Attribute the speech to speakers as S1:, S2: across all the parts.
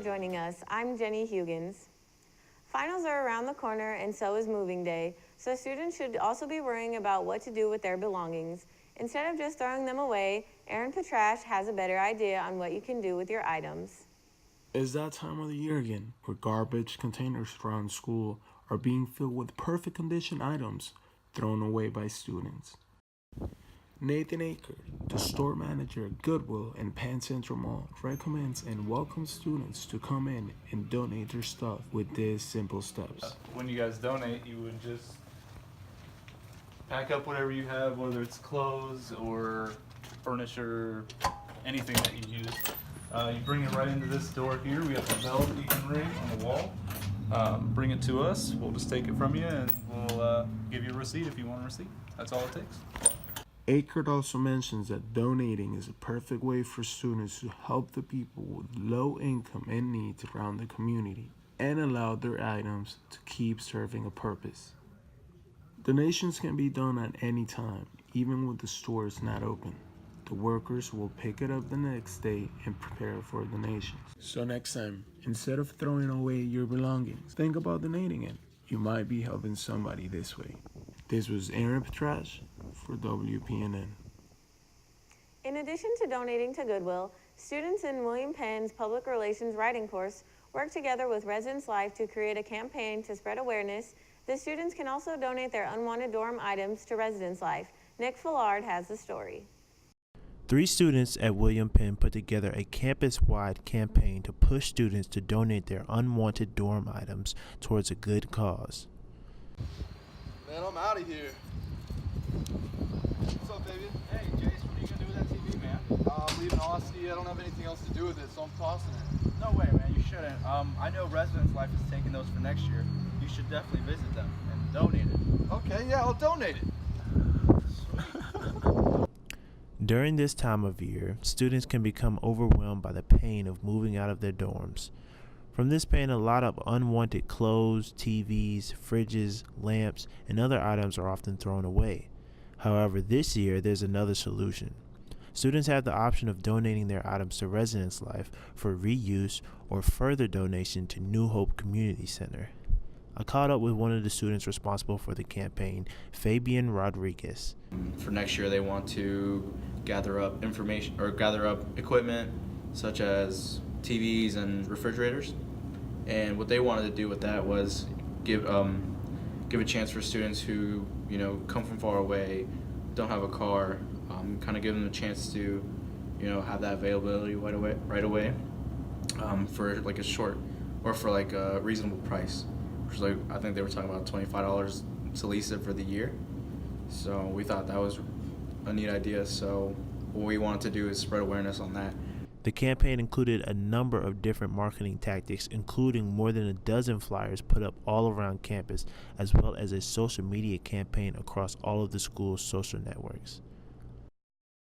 S1: joining us. I'm Jenny Hugans. Finals are around the corner and so is moving day, so students should also be worrying about what to do with their belongings. Instead of just throwing them away, Aaron Petrash has a better idea on what you can do with your items.
S2: It's that time of the year again, where garbage containers around school are being filled with perfect condition items thrown away by students. Nathan Aker, the store manager at Goodwill and Penn Central Mall, recommends and welcomes students to come in and donate their stuff with these simple steps.
S3: When you guys donate, you would just pack up whatever you have, whether it's clothes or furniture, anything that you use. You bring it right into this door here. We have a bell that you can ring on the wall. Bring it to us. We'll just take it from you and we'll give you a receipt if you want a receipt. That's all it takes.
S2: Akert also mentions that donating is a perfect way for students to help the people with low income and needs around the community and allow their items to keep serving a purpose. Donations can be done at any time, even when the store is not open. The workers will pick it up the next day and prepare for donations. So next time, instead of throwing away your belongings, think about donating it. You might be helping somebody this way. This was Aaron Petrash for WPNN.
S1: In addition to donating to Goodwill, students in William Penn's Public Relations Writing course work together with Residence Life to create a campaign to spread awareness. The students can also donate their unwanted dorm items to Residence Life. Nick Fillard has the story.
S4: 3 students at William Penn put together a campus-wide campaign to push students to donate their unwanted dorm items towards a good cause.
S5: Man, I'm out of here. What's up, baby?
S3: Hey, Jace, what are you going to do with that TV, man?
S5: I'm leaving Austin. I don't have anything else to do with it, so I'm tossing it.
S6: No way, man, you shouldn't. I know Residence Life is taking those for next year. You should definitely visit them and donate it.
S5: Okay, yeah, I'll donate it.
S4: During this time of year, students can become overwhelmed by the pain of moving out of their dorms. From this pain, a lot of unwanted clothes, TVs, fridges, lamps, and other items are often thrown away. However, this year, there's another solution. Students have the option of donating their items to Residence Life for reuse or further donation to New Hope Community Center. I caught up with one of the students responsible for the campaign, Fabian Rodriguez.
S6: For next year, they want to gather up information or gather up equipment such as TVs and refrigerators. And what they wanted to do with that was give a chance for students who come from far away, don't have a car, kind of give them a chance to have that availability right away for like a short or for like a reasonable price. Which is like, I think they were talking about $25 to lease it for the year. So we thought that was a neat idea. So what we wanted to do is spread awareness on that.
S4: The campaign included a number of different marketing tactics, including more than a dozen flyers put up all around campus, as well as a social media campaign across all of the school's social networks.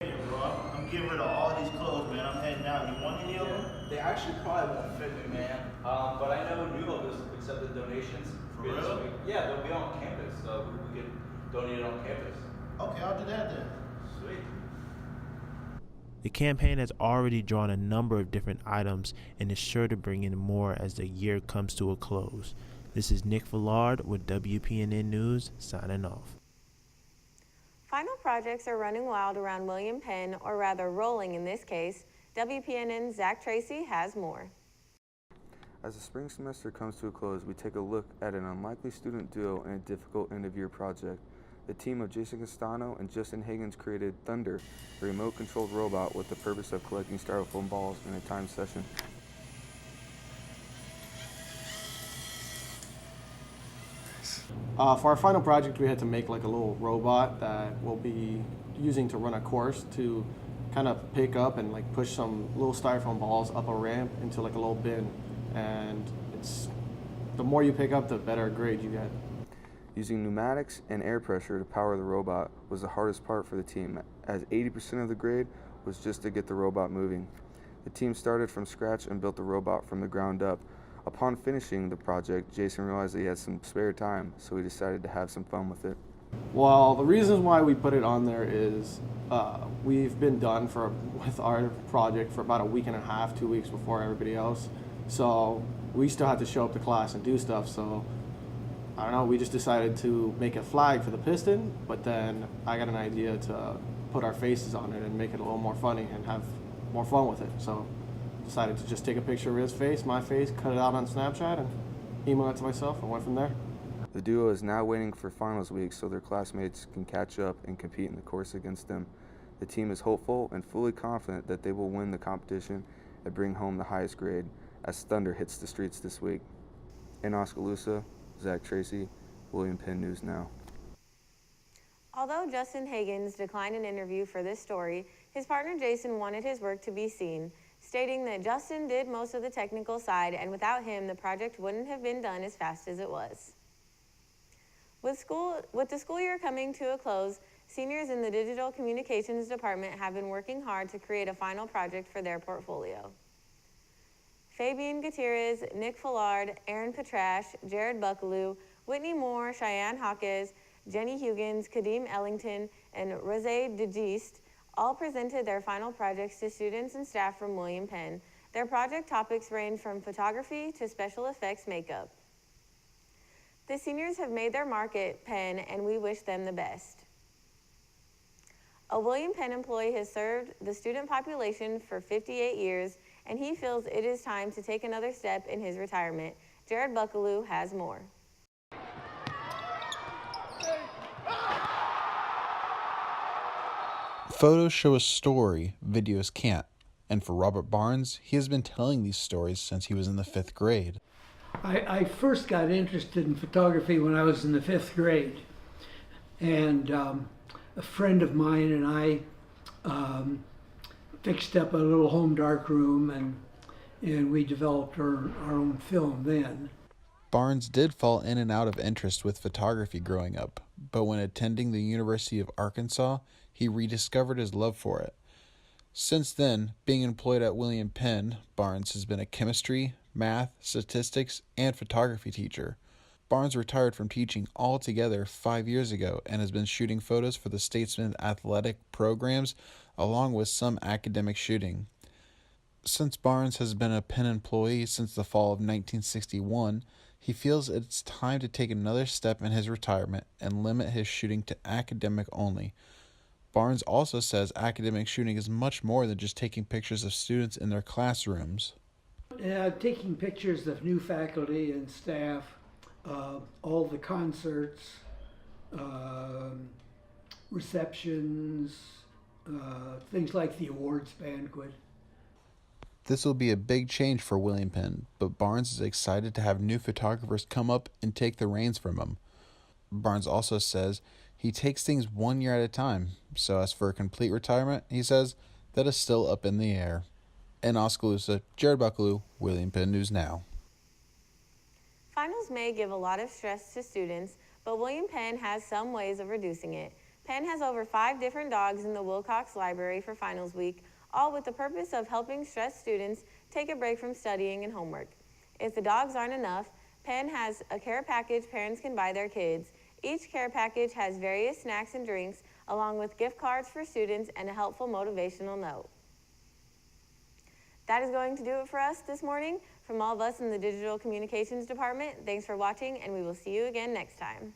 S7: Hey, bro, I'm getting rid of all these clothes, man. I'm heading out. You want any of them?
S6: They actually probably won't fit me, man. But I know New Hope has accepted donations.
S7: For real?
S6: Yeah, they'll be on campus. So we could donate it on campus.
S7: Okay, I'll do that then.
S6: Sweet.
S4: The campaign has already drawn a number of different items and is sure to bring in more as the year comes to a close. This is Nick Fillard with WPNN News, signing off.
S1: Final projects are running wild around William Penn, or rather rolling in this case. WPNN's Zach Tracy has more.
S8: As the spring semester comes to a close, we take a look at an unlikely student duo in a difficult end-of-year project. The team of Jason Castano and Justin Higgins created Thunder, a remote-controlled robot with the purpose of collecting styrofoam balls in a timed session.
S9: For our final project, we had to make like a little robot that we'll be using to run a course to kind of pick up and like push some little styrofoam balls up a ramp into like a little bin. And the more you pick up, the better grade you get.
S8: Using pneumatics and air pressure to power the robot was the hardest part for the team, as 80% of the grade was just to get the robot moving. The team started from scratch and built the robot from the ground up. Upon finishing the project, Jason realized that he had some spare time, so he decided to have some fun with it.
S9: Well, the reasons why we put it on there is we've been done with our project for about a week and a half, 2 weeks before everybody else. So we still had to show up to class and do stuff. So I don't know, we just decided to make a flag for the piston, but then I got an idea to put our faces on it and make it a little more funny and have more fun with it. So decided to just take a picture of his face, my face, cut it out on Snapchat, and email it to myself, and went from there.
S8: The duo is now waiting for finals week so their classmates can catch up and compete in the course against them. The team is hopeful and fully confident that they will win the competition and bring home the highest grade as Thunder hits the streets this week. In Oskaloosa, Zach Tracy, William Penn News Now.
S1: Although Justin Higgins declined an interview for this story, his partner Jason wanted his work to be seen, stating that Justin did most of the technical side, and without him, the project wouldn't have been done as fast as it was. With the school year coming to a close, seniors in the Digital Communications Department have been working hard to create a final project for their portfolio. Fabian Gutierrez, Nick Fallard, Aaron Petrash, Jared Buckaloo, Whitney Moore, Cheyenne Hawkes, Jenny Hugans, Kadeem Ellington, and Rose DeGeest all presented their final projects to students and staff from William Penn. Their project topics range from photography to special effects makeup. The seniors have made their mark at Penn, and we wish them the best. A William Penn employee has served the student population for 58 years, and he feels it is time to take another step in his retirement. Jared Buckaloo has more.
S10: Photos show a story, videos can't. And for Robert Barnes, he has been telling these stories since he was in the 5th grade.
S11: I first got interested in photography when I was in the 5th grade. And a friend of mine and I fixed up a little home darkroom, and we developed our own film then.
S10: Barnes did fall in and out of interest with photography growing up, but when attending the University of Arkansas, he rediscovered his love for it. Since then, being employed at William Penn, Barnes has been a chemistry, math, statistics, and photography teacher. Barnes retired from teaching altogether 5 years ago and has been shooting photos for the Statesman athletic programs along with some academic shooting. Since Barnes has been a Penn employee since the fall of 1961, he feels it's time to take another step in his retirement and limit his shooting to academic only. Barnes also says academic shooting is much more than just taking pictures of students in their classrooms.
S11: Taking pictures of new faculty and staff, all the concerts, receptions, things like the awards banquet.
S10: This will be a big change for William Penn, but Barnes is excited to have new photographers come up and take the reins from him. Barnes also says he takes things 1 year at a time, so as for a complete retirement, he says that is still up in the air. In Oskaloosa, Jared Buckaloo, William Penn News Now.
S1: Finals may give a lot of stress to students, but William Penn has some ways of reducing it. Penn has over 5 different dogs in the Wilcox Library for finals week, all with the purpose of helping stressed students take a break from studying and homework. If the dogs aren't enough, Penn has a care package parents can buy their kids. Each care package has various snacks and drinks, along with gift cards for students and a helpful motivational note. That is going to do it for us this morning. From all of us in the Digital Communications Department, thanks for watching, and we will see you again next time.